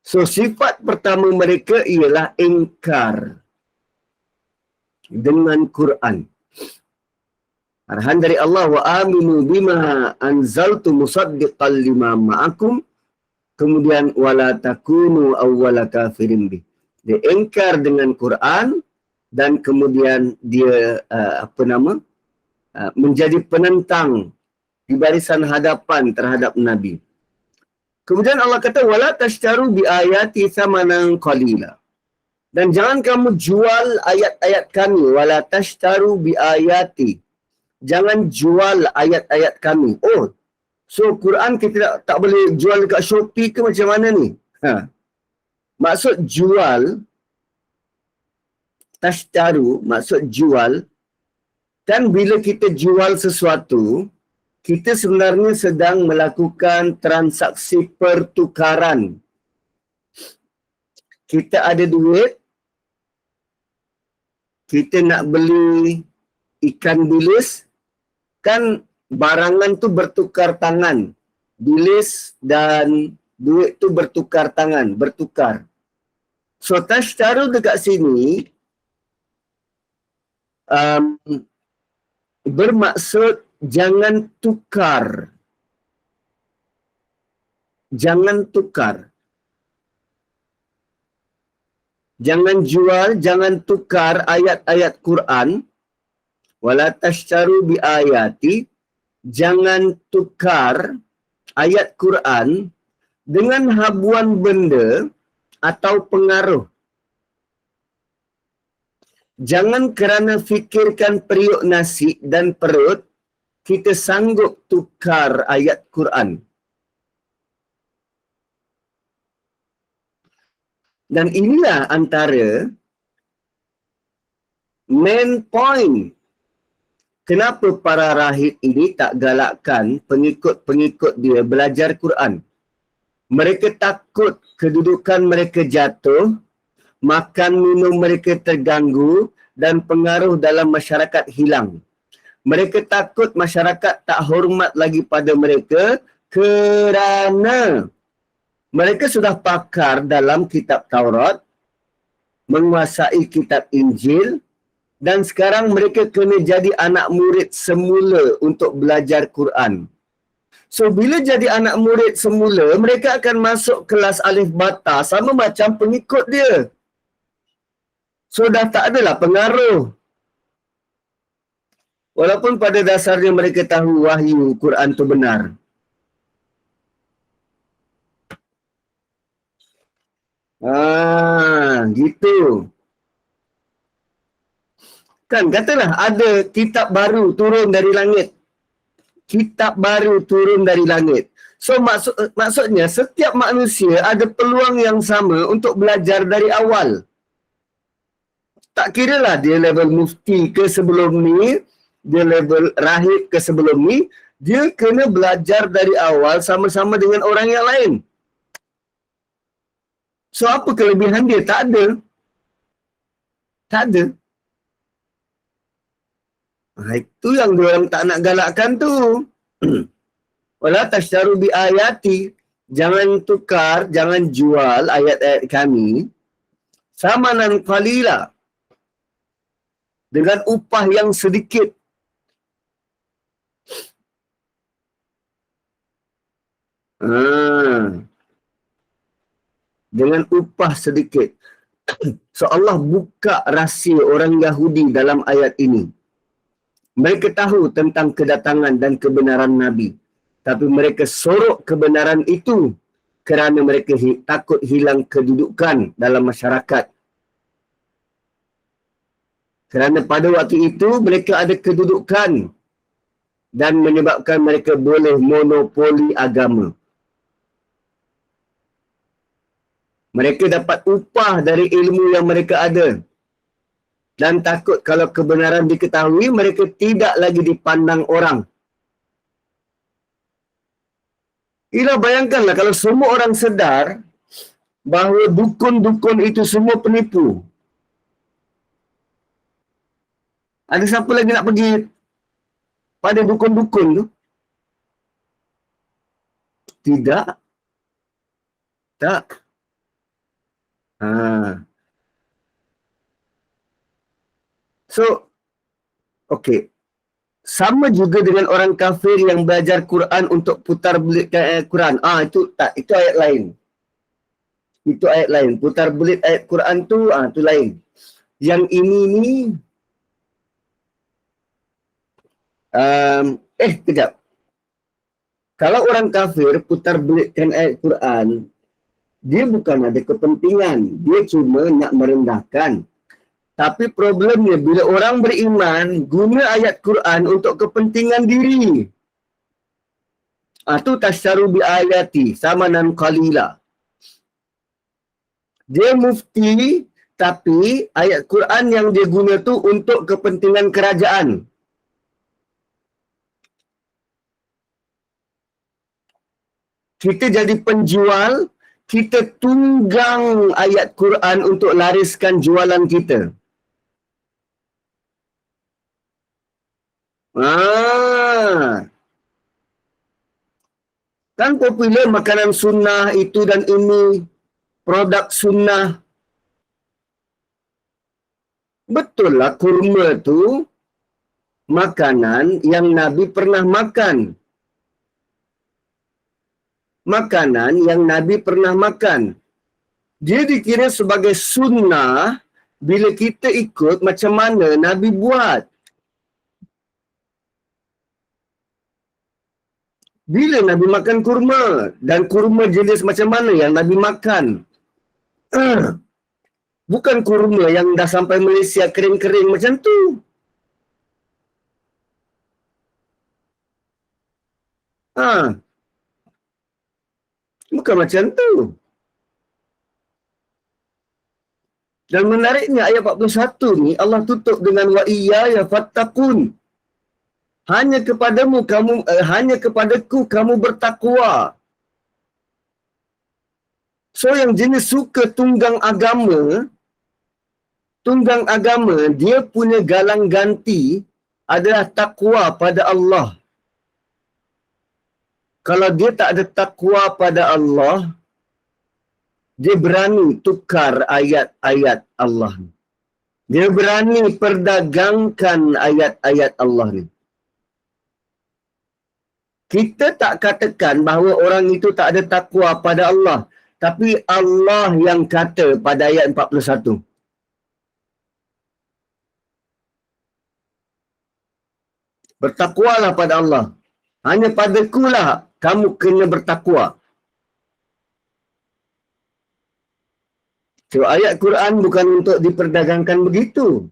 So sifat pertama mereka ialah ingkar dengan Quran. Arahan dari Allah, wa aminu bima anzaltu musaddiqan lima ma'akum, kemudian wala takunu awwala kafirin bih. Dia ingkar dengan Quran dan kemudian dia menjadi penentang di barisan hadapan terhadap Nabi. Kemudian Allah kata wala tashtaru bi ayati thamanan qalila. Dan jangan kamu jual ayat-ayat kami, wala tashtaru bi ayati. Jangan jual ayat-ayat kami. Oh, so Quran kita tak boleh jual dekat Shopee ke macam mana ni? Maksud jual, tashtaru, maksud jual. Dan bila kita jual sesuatu, kita sebenarnya sedang melakukan transaksi pertukaran. Kita ada duit, kita nak beli ikan bilis, kan barangan tu bertukar tangan. Bilis dan duit tu bertukar tangan, bertukar. So tashtaru dekat sini bermaksud jangan tukar. Jangan tukar. Jangan jual, jangan tukar ayat-ayat Quran. Wala tashtaru bi ayati. Jangan tukar ayat Quran dengan habuan benda atau pengaruh. Jangan kerana fikirkan periuk nasi dan perut, kita sanggup tukar ayat Quran. Dan inilah antara main point kenapa para rahib ini tak galakkan pengikut-pengikut dia belajar Quran. Mereka takut kedudukan mereka jatuh, makan minum mereka terganggu dan pengaruh dalam masyarakat hilang. Mereka takut masyarakat tak hormat lagi pada mereka kerana mereka sudah pakar dalam kitab Taurat, menguasai kitab Injil, dan sekarang mereka kena jadi anak murid semula untuk belajar Quran. So bila jadi anak murid semula, mereka akan masuk kelas alif bata sama macam pengikut dia. So dah tak adalah pengaruh. Walaupun pada dasarnya mereka tahu wahyu Quran tu benar. Gitu. Kan katalah ada kitab baru turun dari langit. Kitab baru turun dari langit. So maksudnya setiap manusia ada peluang yang sama untuk belajar dari awal. Tak kira lah dia level mufti ke sebelum ni, dia level rahib ke sebelum ni, dia kena belajar dari awal sama-sama dengan orang yang lain. So apa kelebihan dia? Tak ada. Tak ada. Itu yang diorang tak nak galakkan tu. Wala tashtaru bi ayati. Jangan tukar, jangan jual ayat-ayat kami. Samanan qalila. Dengan upah yang sedikit. Dengan upah sedikit. So Allah buka rahsia orang Yahudi dalam ayat ini. Mereka tahu tentang kedatangan dan kebenaran Nabi. Tapi mereka sorok kebenaran itu kerana mereka takut hilang kedudukan dalam masyarakat. Kerana pada waktu itu mereka ada kedudukan dan menyebabkan mereka boleh monopoli agama. Mereka dapat upah dari ilmu yang mereka ada. Dan takut kalau kebenaran diketahui, mereka tidak lagi dipandang orang. Ila bayangkanlah kalau semua orang sedar bahawa dukun-dukun itu semua penipu. Ada siapa lagi nak pergi pada dukun-dukun tu? Tidak. Tak. Ha. So, okey. Sama juga dengan orang kafir yang belajar Quran untuk putar belitkan ayat Quran. Itu tak, itu ayat lain. Itu ayat lain. Putar belit ayat Quran tu, tu lain. Yang ini ni, kejap. Kalau orang kafir putar belitkan ayat Quran, dia bukan ada kepentingan. Dia cuma nak merendahkan. Tapi problemnya bila orang beriman guna ayat Quran untuk kepentingan diri. Itu tasyaru bi ayati samanan qalila. Dia mufti tapi ayat Quran yang dia guna tu untuk kepentingan kerajaan. Kita jadi penjual, kita tunggang ayat Quran untuk lariskan jualan kita. Kan popular makanan sunnah itu dan ini, produk sunnah. Betul lah kurma tu makanan yang Nabi pernah makan. Makanan yang Nabi pernah makan. Dia dikira sebagai sunnah bila kita ikut macam mana Nabi buat. Bila Nabi makan kurma dan kurma jenis macam mana yang Nabi makan. Bukan kurma yang dah sampai Malaysia kering-kering macam tu. Bukan macam tu. Dan menariknya ayat 41 ni Allah tutup dengan wa iyaya fattaqun. Hanya kepadaku kamu bertakwa. So yang jenis suka tunggang agama, dia punya galang ganti adalah takwa pada Allah. Kalau dia tak ada takwa pada Allah, dia berani tukar ayat-ayat Allah ni. Dia berani perdagangkan ayat-ayat Allah ni. Kita tak katakan bahawa orang itu tak ada takwa pada Allah. Tapi Allah yang kata pada ayat 41. Bertakwalah pada Allah. Hanya padakulah kamu kena bertakwa. So, ayat Quran bukan untuk diperdagangkan begitu.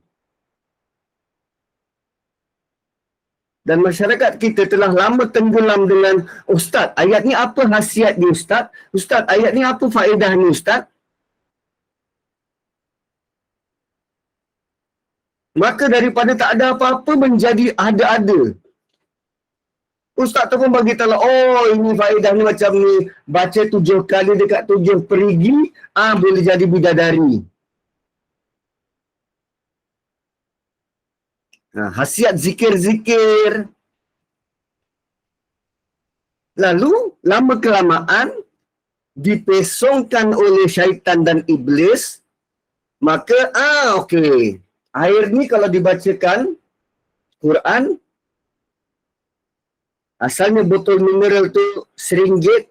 Dan masyarakat kita telah lama tenggelam dengan, Ustaz, ayat ni apa khasiat ni Ustaz? Ustaz, ayat ni apa faedah ni Ustaz? Maka daripada tak ada apa-apa menjadi ada-ada. Ustaz tu pun bagi tahu, ini faedah ni macam ni. Baca 7 kali dekat 7 perigi, boleh jadi bidadari. Khasiat zikir-zikir. Lalu, lama-kelamaan, dipesongkan oleh syaitan dan iblis, maka, okey. Air ni kalau dibacakan, Quran, asalnya botol mineral tu RM1.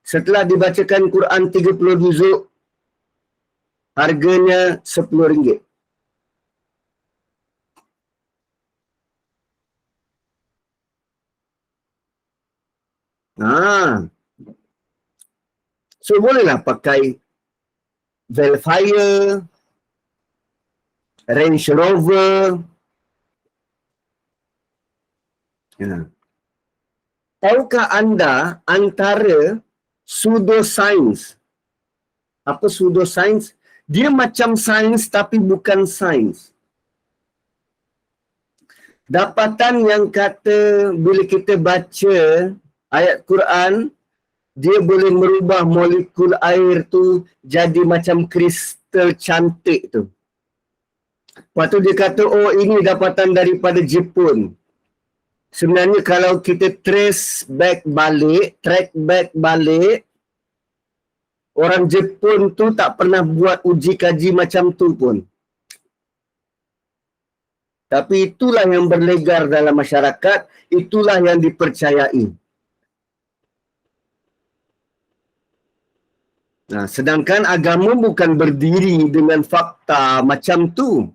Setelah dibacakan Quran 30 juzuk, harganya RM10. So bolehlah pakai Velfire, Range Rover. Ya. Tahukah anda antara pseudoscience? Apa pseudoscience? Dia macam sains tapi bukan sains. Dapatan yang kata bila kita baca ayat Quran, dia boleh merubah molekul air tu jadi macam kristal cantik tu. Lepas tu dia kata, oh ini dapatan daripada Jepun. Sebenarnya kalau kita track back balik, orang Jepun tu tak pernah buat uji kaji macam tu pun. Tapi itulah yang berlegar dalam masyarakat, itulah yang dipercayai. Nah, sedangkan agama bukan berdiri dengan fakta macam tu.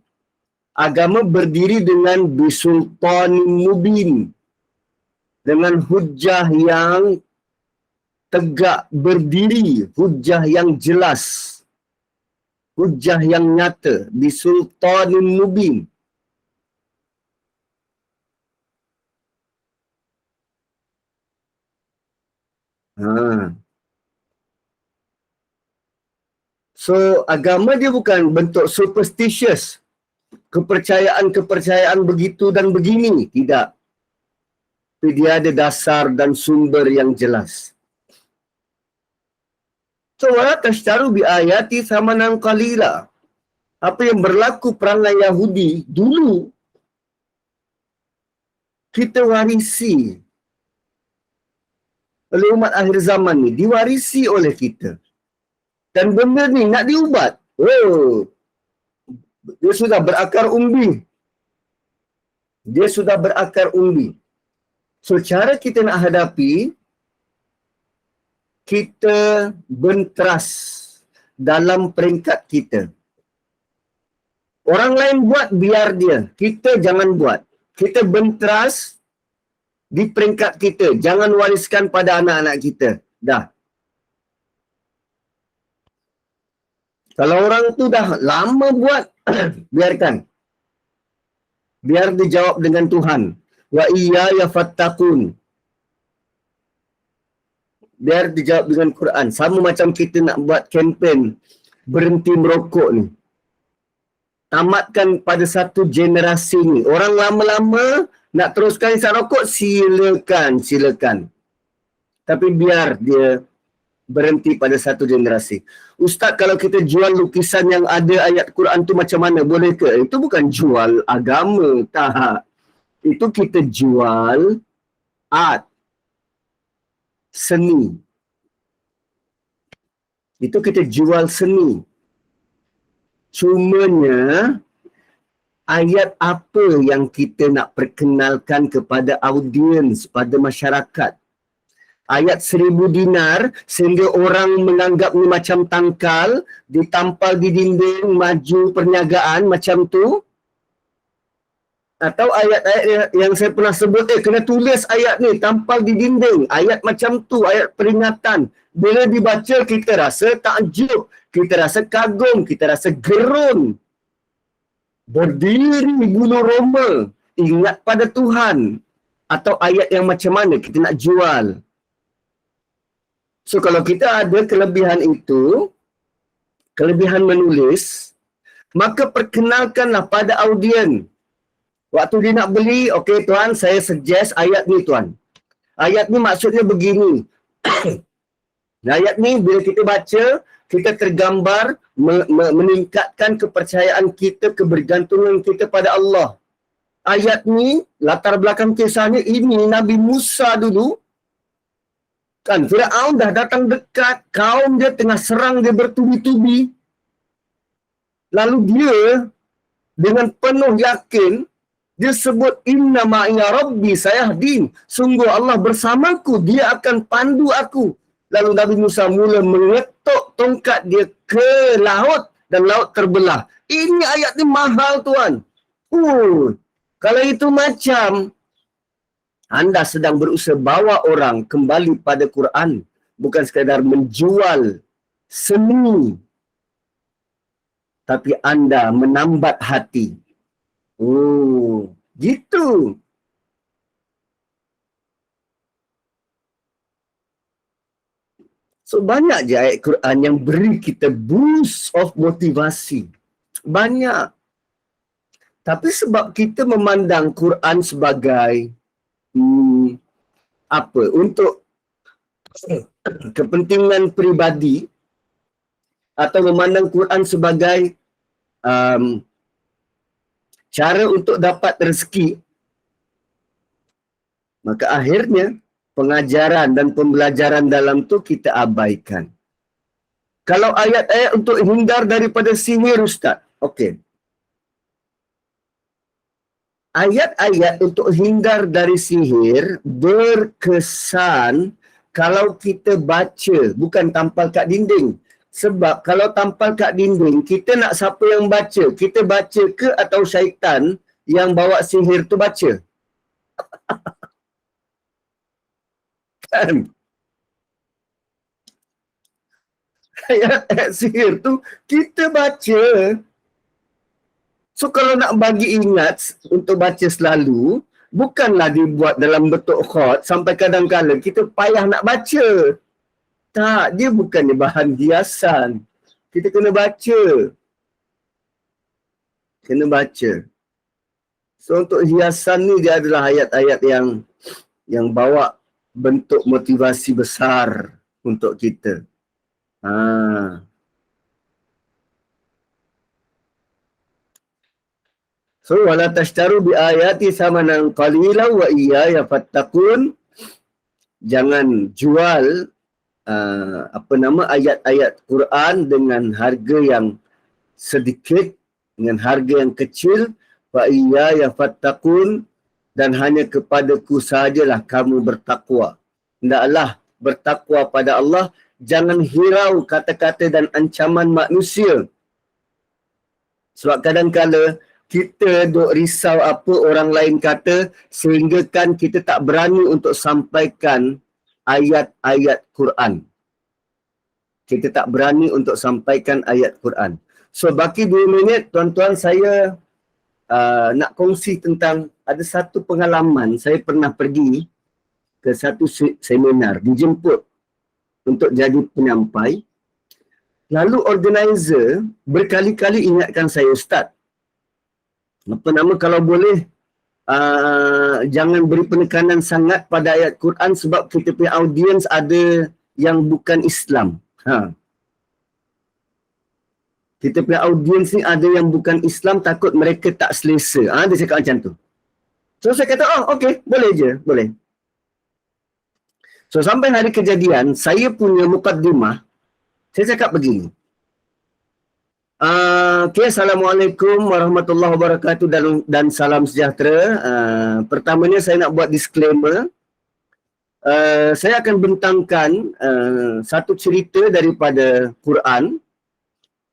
Agama berdiri dengan bisultanin mubin. Dengan hujah yang tegak berdiri, hujah yang jelas, hujah yang nyata, bisultanin mubin. So, agama dia bukan bentuk superstitious. Kepercayaan-kepercayaan begitu dan begini. Tidak. Tapi dia ada dasar dan sumber yang jelas. So, wala tashtaru bi ayati thamanan qalila. Apa yang berlaku perangai Yahudi dulu, kita warisi oleh umat akhir zaman ni, diwarisi oleh kita. Dan benda ni nak diubat. Oh, dia sudah berakar umbi. Dia sudah berakar umbi. So, cara kita nak hadapi, kita bentras dalam peringkat kita. Orang lain buat, biar dia. Kita jangan buat. Kita bentras di peringkat kita. Jangan wariskan pada anak-anak kita. Dah. Kalau orang tu dah lama buat, biarkan. Biar dijawab dengan Tuhan. Wa iyaya fattaqun. Biar dijawab dengan Quran. Sama macam kita nak buat kempen berhenti merokok ni. Tamatkan pada satu generasi ni. Orang lama-lama nak teruskan hisap rokok, silakan. Tapi biar dia berhenti pada satu generasi. Ustaz, kalau kita jual lukisan yang ada ayat Quran tu macam mana? Boleh ke? Itu bukan jual agama. Tak. Itu kita jual art. Seni. Itu kita jual seni. Cumanya, ayat apa yang kita nak perkenalkan kepada audiens, pada masyarakat? Ayat 1000 dinar sehingga orang menganggap ni macam tangkal, ditampal di dinding, maju perniagaan macam tu? Atau ayat-ayat yang saya pernah sebut, kena tulis ayat ni, tampal di dinding, ayat macam tu, ayat peringatan. Bila dibaca kita rasa takjub, kita rasa kagum, kita rasa gerun. Berdiri bulu roma, ingat pada Tuhan. Atau ayat yang macam mana kita nak jual. So, kalau kita ada kelebihan itu, kelebihan menulis, maka perkenalkanlah pada audien. Waktu dia nak beli, okey tuan, saya suggest ayat ni tuan. Ayat ni maksudnya begini. Ayat ni bila kita baca, kita tergambar meningkatkan kepercayaan kita, kebergantungan kita pada Allah. Ayat ni, latar belakang kisahnya ini Nabi Musa dulu, kan Firaun dah datang dekat, kaum dia tengah serang dia bertubi-tubi. Lalu dia dengan penuh yakin, dia sebut inna ma'iya rabbi sayahdin. Sungguh Allah bersamaku, dia akan pandu aku. Lalu Nabi Musa mula mengetuk tongkat dia ke laut dan laut terbelah. Ini ayat ni mahal tuan. Kalau itu macam anda sedang berusaha bawa orang kembali pada Quran, bukan sekadar menjual seni. tapi anda menambat hati. Oh, gitu. So banyak je ayat Quran yang beri kita boost of motivasi. Banyak. Tapi sebab kita memandang Quran sebagai apa? Untuk kepentingan peribadi, atau memandang Quran sebagai cara untuk dapat rezeki, maka akhirnya pengajaran dan pembelajaran dalam tu kita abaikan. Kalau ayat-ayat untuk hindar daripada sihir, Ustaz, okey. Ayat-ayat untuk hindar dari sihir berkesan kalau kita baca, bukan tampal kat dinding. Sebab kalau tampal kat dinding, kita nak siapa yang baca? Kita baca ke atau syaitan yang bawa sihir tu baca? Kan? Ayat-ayat sihir tu kita baca. So kalau nak bagi ingat untuk baca selalu, bukanlah dibuat dalam bentuk khot sampai kadang-kadang kita payah nak baca. Tak, dia bukannya bahan hiasan. Kita kena baca. Kena baca. So untuk hiasan ni dia adalah ayat-ayat yang bawa bentuk motivasi besar untuk kita. So wala tashtaru bi ayati samanan qalila wa iyaya fattaqun. Jangan jual ayat-ayat Quran dengan harga yang sedikit, dengan harga yang kecil. Wa iyaya fattaqun, dan hanya kepadaku sajalah kamu bertakwa. Hendaklah bertakwa pada Allah. Jangan hirau kata-kata dan ancaman manusia. Sebab kadang-kala kita duk risau apa orang lain kata, sehingga kan kita tak berani untuk sampaikan ayat-ayat Quran. Kita tak berani untuk sampaikan ayat Quran. So baki 2 minit, tuan-tuan, saya nak kongsi tentang ada satu pengalaman. Saya pernah pergi ke satu seminar, dijemput untuk jadi penyampai. Lalu organizer berkali-kali ingatkan saya, Ustaz, kalau boleh jangan beri penekanan sangat pada ayat Quran sebab kita punya audiens ada yang bukan Islam. Kita punya audiens ni ada yang bukan Islam, takut mereka tak selesa. Dia cakap macam tu. So saya kata, okey, boleh je, boleh. So sampai hari kejadian, saya punya mukaddimah, saya cakap begini. Okay, Assalamualaikum warahmatullahi wabarakatuh dan salam sejahtera. Pertamanya saya nak buat disclaimer. Saya akan bentangkan satu cerita daripada Quran,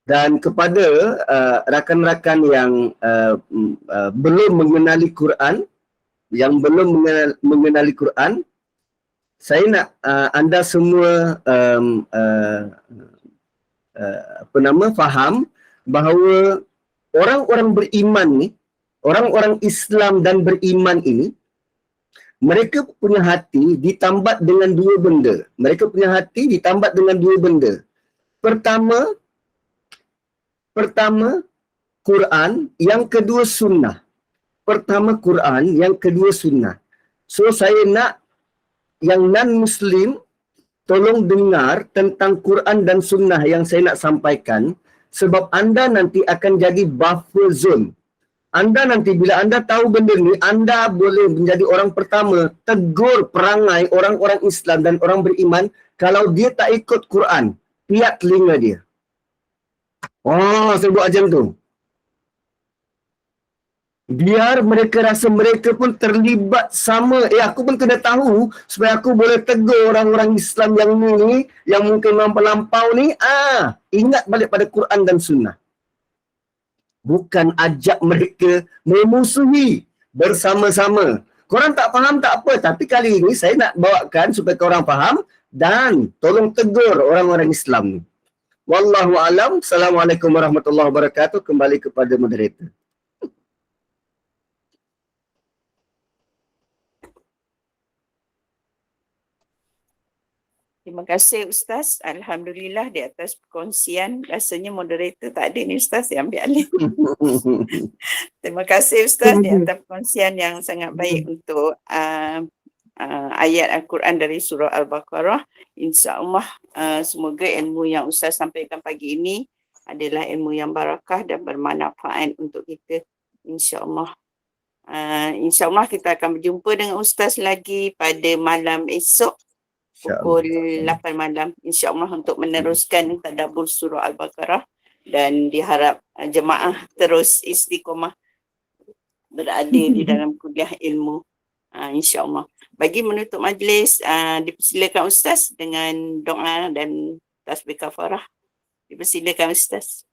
dan kepada rakan-rakan yang belum mengenali Quran, saya nak anda semua faham bahawa orang-orang beriman ni, orang-orang Islam dan beriman ini, mereka punya hati ditambat dengan 2 benda. Mereka punya hati ditambat dengan 2 benda. Pertama Quran, yang kedua sunnah. Pertama Quran, yang kedua sunnah. So saya nak yang non-Muslim tolong dengar tentang Quran dan sunnah yang saya nak sampaikan, sebab anda nanti akan jadi buffer zone. Anda nanti bila anda tahu benda ni, anda boleh menjadi orang pertama tegur perangai orang-orang Islam dan orang beriman kalau dia tak ikut Quran. Piat telinga dia. Saya buat macam tu. Biar mereka rasa mereka pun terlibat sama. Aku pun kena tahu supaya aku boleh tegur orang-orang Islam yang ni, yang mungkin lampau-lampau ni. Ingat balik pada Quran dan sunnah. Bukan ajak mereka memusuhi bersama-sama. Korang tak faham tak apa, tapi kali ini saya nak bawakan supaya korang faham dan tolong tegur orang-orang Islam ni. Wallahu alam. Assalamualaikum warahmatullahi wabarakatuh. Kembali kepada moderator. Terima kasih Ustaz. Alhamdulillah di atas perkongsian. Rasanya moderator tak ada ni Ustaz yang ambil alih. Terima kasih Ustaz di atas perkongsian yang sangat baik untuk ayat Al-Quran dari surah Al-Baqarah. InsyaAllah semoga ilmu yang Ustaz sampaikan pagi ini adalah ilmu yang barakah dan bermanfaat untuk kita. InsyaAllah. InsyaAllah kita akan berjumpa dengan Ustaz lagi pada malam esok. Pukul 8 malam insya-Allah untuk meneruskan tadabbur surah Al-Baqarah dan diharap jemaah terus istiqamah berada di dalam kuliah ilmu insya-Allah. Bagi menutup majlis dipersilakan Ustaz dengan doa dan tasbih kafarah. Dipersilakan Ustaz.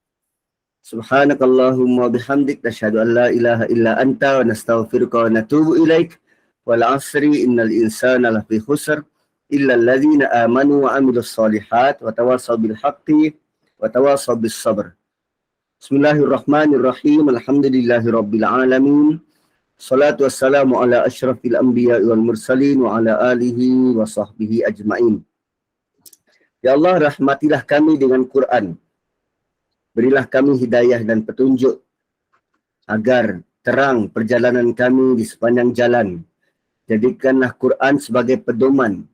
Subhanakallahumma bihamdik nashhadu an la ilaha illa anta wa nastaghfiruka wa natubu ilaik. Wal 'asri innal insana lafi khusr illa alladzina amanu wa amilus solihat wa tawassaw bil haqqi wa tawassaw bis sabr. Bismillahirrahmanirrahim. Alhamdulillahirabbil alamin. Salatu wassalamu ala asyrafil anbiya wal mursalin wa ala alihi wa sahbihi ajmain. Ya Allah, rahmatilah kami dengan Quran. Berilah kami hidayah dan petunjuk agar terang perjalanan kami di sepanjang jalan. Jadikanlah Quran sebagai pedoman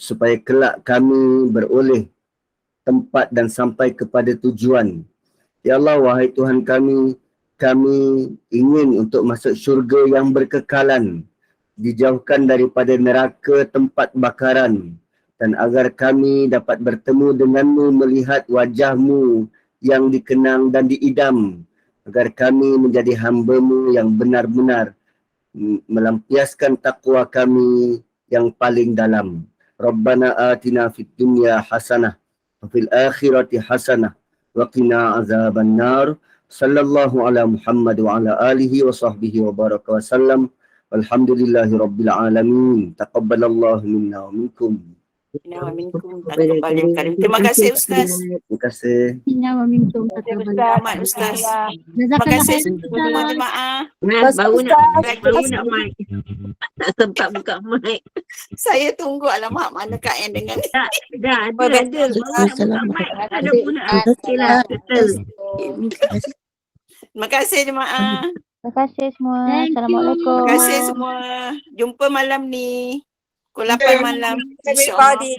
supaya kelak kami beroleh tempat dan sampai kepada tujuan. Ya Allah, wahai Tuhan kami ingin untuk masuk syurga yang berkekalan, dijauhkan daripada neraka tempat bakaran, dan agar kami dapat bertemu denganmu, melihat wajahmu yang dikenang dan diidam, agar kami menjadi hamba-Mu yang benar-benar melampiaskan takwa kami yang paling dalam. Rabbana atina fid dunya hasanah wa fil akhirati hasanah wa qina azabannar. Sallallahu ala Muhammad wa ala alihi wa sahbihi wa baraka wa sallam. Walhamdulillahi rabbil alamin. Taqabbalallahu minna wa minkum. Terima kasih Ustaz. Terima kasih. Selamat Ustaz. Terima kasih semua jemaah. Baru nak mic. Tak sempat buka mic. Saya tunggu alamak mana Kak Ann dengan Dah ada. Ada pula. Okeylah. Terima kasih jemaah. Terima kasih semua. Assalamualaikum. Terima kasih semua. Jumpa malam ni. Pukul 8 malam. InsyaAllah.